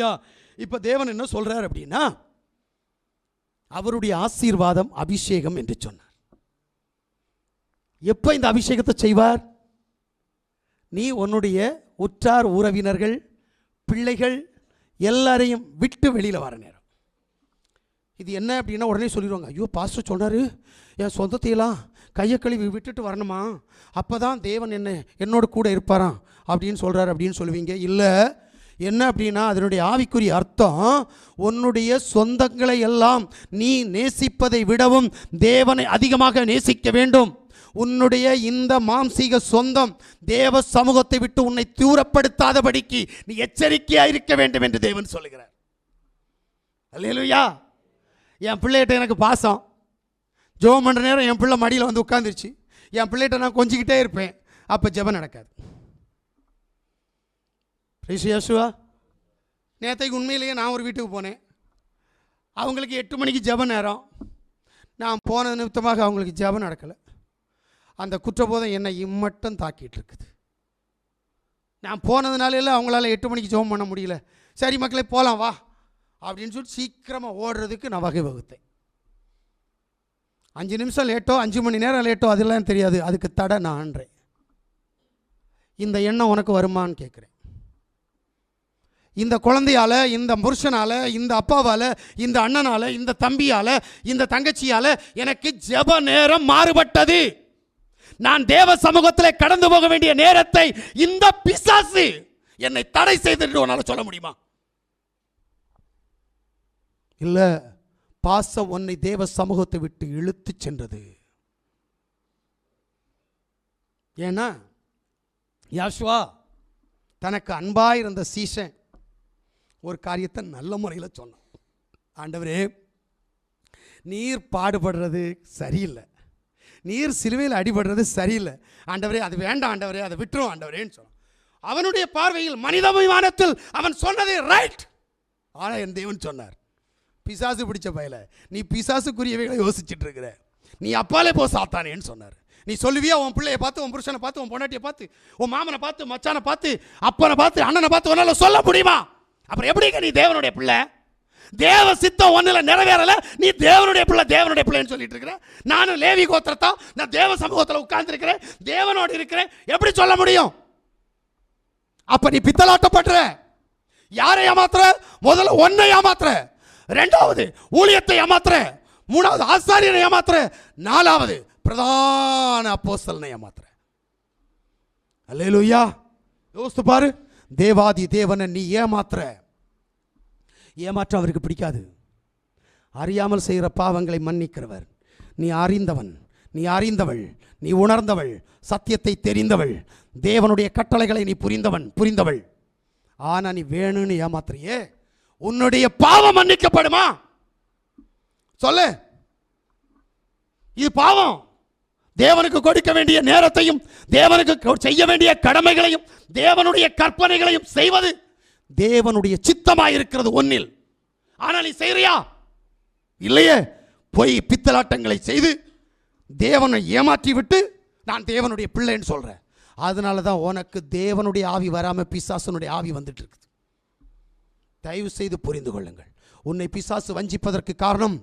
அல்லேலூயா. இப்போ தேவன் என்ன சொல்றார் அப்படின்னா, அவருடைய ஆசீர்வாதம் அபிஷேகம் என்று சொன்னார். எப்போ இந்த அபிஷேகத்தை செய்வார்? நீ உன்னுடைய உற்றார் உறவினர்கள் பிள்ளைகள் எல்லாரையும் விட்டு வெளியில் வர நேரம். இது என்ன அப்படின்னா உடனே சொல்லிடுவாங்க, ஐயோ பாஸ்டர் சொன்னார் என் சொந்தத்தையெல்லாம் கையை கழுவி விட்டுட்டு வரணுமா, அப்போ தான் தேவன் என்னோட கூட இருப்பாராம் அப்படின்னு சொல்கிறார் அப்படின்னு சொல்லுவீங்க. இல்லை, என்ன அப்படின்னா அதனுடைய ஆவிக்குரிய அர்த்தம், உன்னுடைய சொந்தங்களை எல்லாம் நீ நேசிப்பதை விடவும் தேவனை அதிகமாக நேசிக்க வேண்டும். உன்னுடைய இந்த மாம்சீக சொந்தம் தேவ சமூகத்தை விட்டு உன்னை தூரப்படுத்தாதபடிக்கு நீ எச்சரிக்கையாக இருக்க வேண்டும் என்று தேவன் சொல்லுகிறார். அல்லேலூயா. என் பிள்ளைகிட்ட எனக்கு பாசம், ஜெபம் பண்ணுற நேரம் என் பிள்ளை மடியில் வந்து உட்காந்துருச்சு, என் பிள்ளைகிட்ட நான் கொஞ்சிக்கிட்டே இருப்பேன், அப்போ ஜெபம் நடக்காது. யேசுவா, நேற்றைக்கு உண்மையிலேயே நான் ஒரு வீட்டுக்கு போனேன், அவங்களுக்கு 8 மணிக்கு ஜெப நேரம், நான் போன நிமித்தமாக அவங்களுக்கு ஜெபம் நடக்கலை. அந்த குற்றபோதம் என்னை இம்மட்டும் தாக்கிட்டு இருக்குது. நான் போனதுனால அவங்களால 8 மணிக்கு ஜெபம் பண்ண முடியல. சரி மக்களே போகலாம் வா அப்படின்னு சொல்லி சீக்கிரமாக ஓடுறதுக்கு நான் வகை வகுத்தேன். 5 நிமிஷம் லேட்டோ 5 மணி நேரம் லேட்டோ அதெல்லாம் தெரியாது, அதுக்கு தடை நான்றேன். இந்த எண்ணம் உனக்கு வருமானு கேட்குறேன். இந்த குழந்தையால், இந்த புருஷனால், இந்த அப்பாவால், இந்த அண்ணனால், இந்த தம்பியால், இந்த தங்கச்சியால் எனக்கு ஜெப நேரம் மாறுபட்டது. நான் தேவ சமூகத்தில் கடந்து போக வேண்டிய நேரத்தை இந்த பிசாசு என்னை தடை செய்து உன்னால் சொல்ல முடியுமா? இல்லை, பாசம் உன்னை தேவ சமூகத்தை விட்டு இழுத்து சென்றது. ஏன்னா யாசுவா தனக்கு அன்பாயிருந்த சீஷன் ஒரு காரியத்தை நல்ல முறையில் சொன்னான். ஆண்டவரே, நீர் பாடுபடுறது சரியில்லை, நீர் சிலுவையில் அடிபடுறது சரியில்லை ஆண்டவரே, அது வேண்டாம் ஆண்டவரே, அதை விட்டுரும் ஆண்டவரேன்னு சொன்னான். அவனுடைய பார்வையில் மனிதாபிமானத்தில் அவன் சொன்னது ரைட். ஆனால் என் தேவன் சொன்னார், பிசாசு பிடிச்ச பயல, நீ பிசாசுக்குரியவைகளை யோசிச்சுட்டு இருக்கிற, நீ அப்பாலே போ சாத்தானேன்னு சொன்னார். நீ சொல்லுவியா உன் பிள்ளையை பார்த்து, உன் புருஷனை பார்த்து, உன் பொண்டாட்டியை பார்த்து, உன் மாமனை பார்த்து, மச்சானை பார்த்து, அப்பனை பார்த்து, அண்ணனை பார்த்து உன்னால சொல்ல முடியுமா? அப்புறம் எப்படிங்க நீ தேவனுடைய பிள்ளை? தேவ சித்தம் ஒன்றில் நிறைவேறல, நீ தேவனுடைய பிள்ளை தேவனுடைய பிள்ளைன்னு சொல்லிட்டு இருக்கிற. நானும் லேவி கோத்திரத்தான், நான் தேவ சமூகத்தில் உட்கார்ந்து இருக்கிறேன், தேவனோடு இருக்கிறேன், எப்படி சொல்ல முடியும்? அப்ப நீ பித்தலாட்டப்படுற. யாரை ஏமாத்துற? முதல்ல ஒன்னை ஏமாத்துற, ரெண்டாவது ஊழியத்தை ஏமாத்துற, மூணாவது ஆசாரியனை ஏமாத்துற, நாலாவது பிரதான அப்போஸ்தலனை ஏமாத்துற. அல்லேலூயா. யோசித்து பாரு, தேவாதி தேவனை நீ ஏமாத்துற. ஏமாற்றம் அவருக்கு பிடிக்காது. அறியாமல் செய்கிற பாவங்களை மன்னிக்கிறவர். நீ அறிந்தவன், நீ அறிந்தவள், நீ உணர்ந்தவள், சத்தியத்தை தெரிந்தவள், தேவனுடைய கட்டளைகளை நீ புரிந்தவள். ஆனா நீ வேணும்னு ஏமாத்துறியே, உன்னுடைய பாவம் மன்னிக்கப்படுமா? சொல்லு. இது பாவம். தேவனுக்கு கொடுக்க வேண்டிய நேரத்தையும், தேவனுக்கு செய்ய வேண்டிய கடமைகளையும், தேவனுடைய கற்பனைகளையும் செய்வது தேவனுடைய சித்தமாய் இருக்கிறது ஒன்னில். ஆனால் நீ செய்றியா? இல்லையே. போய் பித்தலாட்டங்களை செய்து தேவனை ஏமாற்றி விட்டு நான் தேவனுடைய பிள்ளைன்னு சொல்றேன். அதனால தான் உனக்கு தேவனுடைய ஆவி வராம பிசாசனுடைய ஆவி வந்துட்டு இருக்குது. தயவு செய்து புரிந்து கொள்ளுங்கள். உன்னை பிசாசு வஞ்சிப்பதற்கு காரணம்,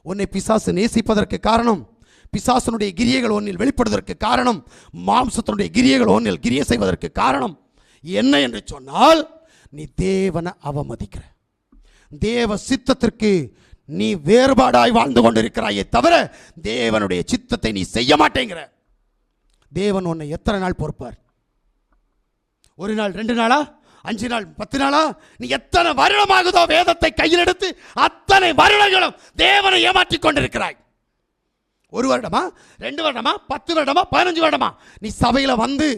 உன்னை பிசாசு நேசிப்பதற்கு காரணம், பிசாசனுடைய கிரியைகள் ஒன்னில் வெளிப்படுவதற்கு காரணம், மாம்சத்தினுடைய கிரியைகள் ஒன்னில் கிரிய செய்வதற்கு காரணம் என்ன என்று சொன்னால், நீ தேவனை அவமதிக்கிற, தேவ சித்தத்திற்கு நீ வேறுபாடாய் வாழ்ந்து கொண்டிருக்கிறாயே தவிர தேவனுடைய சித்தத்தை நீ செய்ய மாட்டேங்கிற. தேவன் உன்னை எத்தனை நாள் பொறுப்பார்? 1 நாள், 2 நாளா, 5 நாள், 10 நாளா? நீ எத்தனை வருடமாகுதோ வேதத்தை கையில் எடுத்து அத்தனை வருடங்களும் தேவனை ஏமாற்றிக் கொண்டிருக்கிறாய். 1 வருடமா, 2 வருடமா, 10 வருடமா, 15 வருடமா? நீ சபையில் வந்து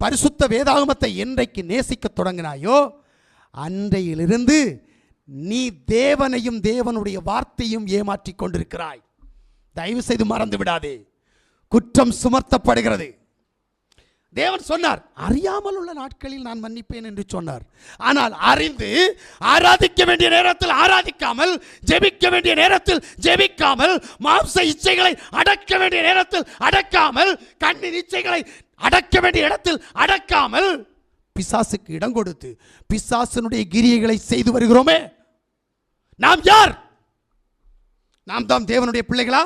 பரிசுத்த வேதாகமத்தை என்றைக்கு நேசிக்க தொடங்கினாயோ அன்றையிலிருந்து நீ தேவனையும் தேவனுடைய வார்த்தையும் ஏமாற்றிக் கொண்டிருக்கிறாய். தயவு செய்து மறந்து விடாதே. குற்றம் சுமத்தப்படுகிறது. தேவன் சொன்னார், அறியாமல் உள்ள நாட்களில் நான் மன்னிப்பேன் என்று சொன்னார். ஆனால் அறிந்து ஆராதிக்க வேண்டிய நேரத்தில் ஆராதிக்காமல், ஜெபிக்க வேண்டிய நேரத்தில் ஜெபிக்காமல், மாம்ச இச்சைகளை அடக்க வேண்டிய நேரத்தில் அடக்காமல், கண்ணின் இச்சைகளை அடக்க வேண்டிய இடத்தில் அடக்காமல், பிசாசுக்கு இடம் கொடுத்து பிசாசனுடைய கிரியைகளை செய்து வருகிறோமே, நாம் யார்? நாம் தான் தேவனுடைய பிள்ளைகளா?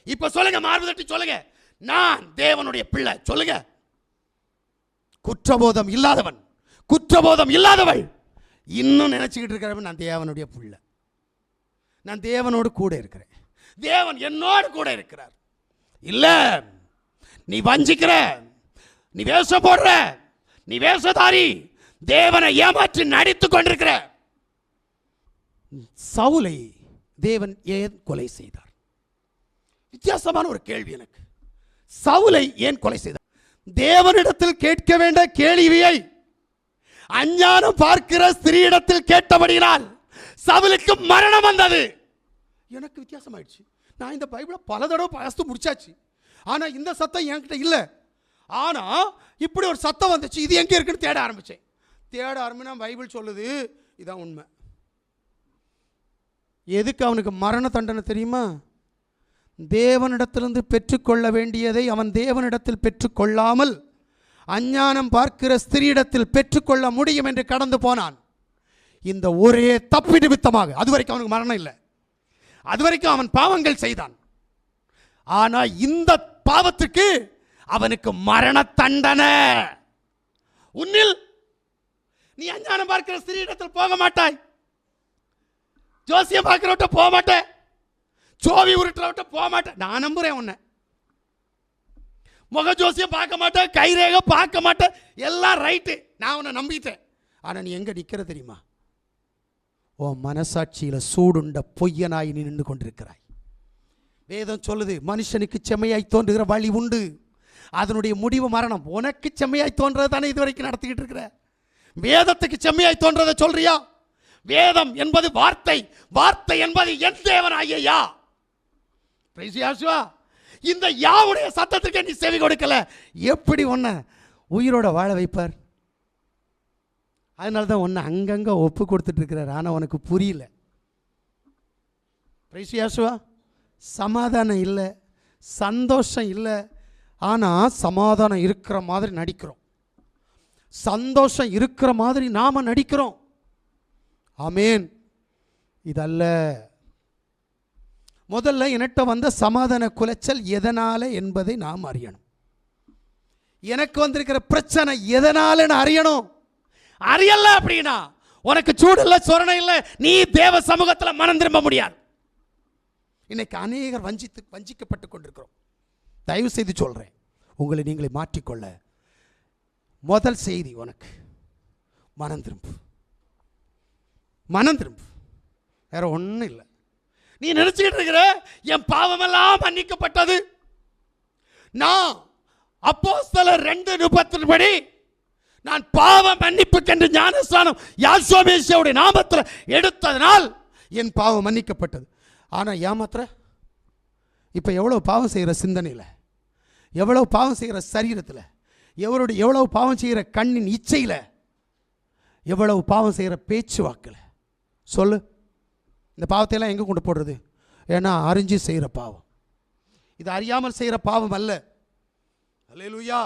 இப்ப சொல்லுங்க, மார்பு தட்டி சொல்லுங்க, நான் தேவனுடைய பிள்ளை. சொல்லுங்க. குற்றபோதம் இல்லாதவன், குற்றபோதம் இல்லாதவள் இன்னும் நினைச்சுக்கிட்டு இருக்கிறவன் நான் தேவனுடைய பிள்ளை, நான் தேவனோடு கூட இருக்கிறேன், தேவன் என்னோடு கூட இருக்கிறார். இல்ல, நீ வஞ்சிக்கிற, நீ வேஷம் போடுற, நீ வேஷதாரி, தேவனை ஏமாற்றி நடித்துக் கொண்டிருக்கிற. சவுலை தேவன் ஏன் கொலை செய்தார்? வித்தியாசமான ஒரு கேள்வி எனக்கு. சவுலை ஏன் கொலை செய்தார்? தேவனிடத்தில் கேட்க வேண்டிய கேள்வியை அஞ்ஞானம் பார்க்கிற ஸ்திரீயிடத்தில் கேட்டபடியினால் சவுலுக்கு மரணம் வந்தது. எனக்கு வித்தியாசமாயிடுச்சு. நான் இந்த பைபிளை பல தடவை வாசித்து முடிச்சாச்சு, ஆனா இந்த சத்தம் என்கிட்ட இல்லை. ஆனா இப்படி ஒரு சத்தம் வந்துச்சு, இது எங்க இருக்குன்னு தேட ஆரம்பிச்சேன். தேட ஆரம்பினா பைபிள் சொல்லுது, இதான் உண்மை. எதுக்கு அவனுக்கு மரண தண்டனை தெரியுமா? தேவனிடத்திலிருந்து பெற்றுக்கொள்ள வேண்டியதை அவன் தேவனிடத்தில் பெற்றுக்கொள்ளாமல் அஞ்ஞானம் பார்க்கிற ஸ்திரீயிடத்தில் பெற்றுக்கொள்ள முடியும் என்று கடந்து போனான். இந்த ஒரே தப்பு நிமித்தமாக, அது வரைக்கும் அவனுக்கு மரணம் இல்லை, அது வரைக்கும் அவன் பாவங்கள் செய்தான். ஆனா இந்த பாவத்துக்கு அவனுக்கு மரண தண்டனை. உன்னில் நீ அஞ்ஞானம் பார்க்கிற ஸ்திரீயிடத்தில் போக மாட்டாய், ஜோசியம் பார்க்கிறவட்ட போக மாட்டேன், சோவி உருட்டுறவட்ட போக மாட்டேன். நான் நம்புறேன் உன்னை. முக ஜோசியம் பார்க்க மாட்டேன், கைரேக பார்க்க மாட்டேன், எல்லாம் ரைட்டு, நான் உன்னை நம்பிட்டேன். ஆனா நீ எங்க நிக்கிற தெரியுமா? ஓ மனசாட்சியில சூடுண்ட பொய்யனாய் நீ நின்று கொண்டிருக்கிறாய். வேதம் சொல்லுது, மனுஷனுக்கு செம்மையாய் தோன்றுகிற வழி உண்டு, அதனுடைய முடிவு மரணம். உனக்கு செம்மையாய் தோன்றது தானே இதுவரைக்கும் நடத்திக்கிட்டு இருக்கிற. வேதத்துக்கு செம்மையாய் தோன்றதை சொல்றியா? வேதம் என்பது வார்த்தை, வார்த்தை என்பது என் தேவனாகிய யா. இந்த யாவுடைய சத்தத்துக்கு நீ செவி கொடுக்கல, எப்படி உன்னை உயிரோட வாழ வைப்பார்? அதனாலதான் உன்னை அங்கங்க ஒப்பு கொடுத்துட்டு இருக்கிறார். ஆனா உனக்கு புரியல. சமாதானம் இல்லை, சந்தோஷம் இல்லை. ஆனா சமாதானம் இருக்கிற மாதிரி நடிக்கிறோம், சந்தோஷம் இருக்கிற மாதிரி நாம நடிக்கிறோம். ஆமேன். இதல்ல. முதல்ல என்கிட்ட வந்த சமாதான குலைச்சல் எதனால என்பதை நாம் அறியணும். எனக்கு வந்திருக்கிற பிரச்சனை எதனால அறியணும். அறியல அப்படின்னா உனக்கு சூடு இல்லை, சொரணை இல்லை, நீ தேவ சமூகத்தில் மனம் திரும்ப முடியாது. இன்னைக்கு அநேகர் வஞ்சிக்கப்பட்டு கொண்டிருக்கிறோம். தயவு செய்து சொல்றேன், உங்களை நீங்களே மாற்றிக்கொள்ள முதல் செய்தி உனக்கு மனம் திரும்பு, மனம் திரும்பு. வேற ஒன்றும் இல்லை. நீ நினைச்சுக்கிட்டு இருக்கிற என் பாவமெல்லாம் மன்னிக்கப்பட்டது. நான் அப்போஸ்தலர் 2:30 படி நான் பாவ மன்னிப்புக்கென்று ஞானஸ்நானம் யாசோபேசியோட நாமத்தில் எடுத்ததனால் என் பாவம் மன்னிக்கப்பட்டது. ஆனா ஏமாத்திர இப்ப எவ்வளவு பாவம் செய்கிற சிந்தனையில், எவ்வளவு பாவம் செய்கிற சரீரத்தில், எவ்வளவு பாவம் செய்கிற கண்ணின் இச்சையில், எவ்வளவு பாவம் செய்கிற பேச்சு வாக்கில். சொல்லு, இந்த பாவத்தையெல்லாம் எங்கே கொண்டு போடுறது? ஏன்னா அறிஞ்சு செய்கிற பாவம், இது அறியாமல் செய்கிற பாவம் அல்ல. அல்லேலூயா.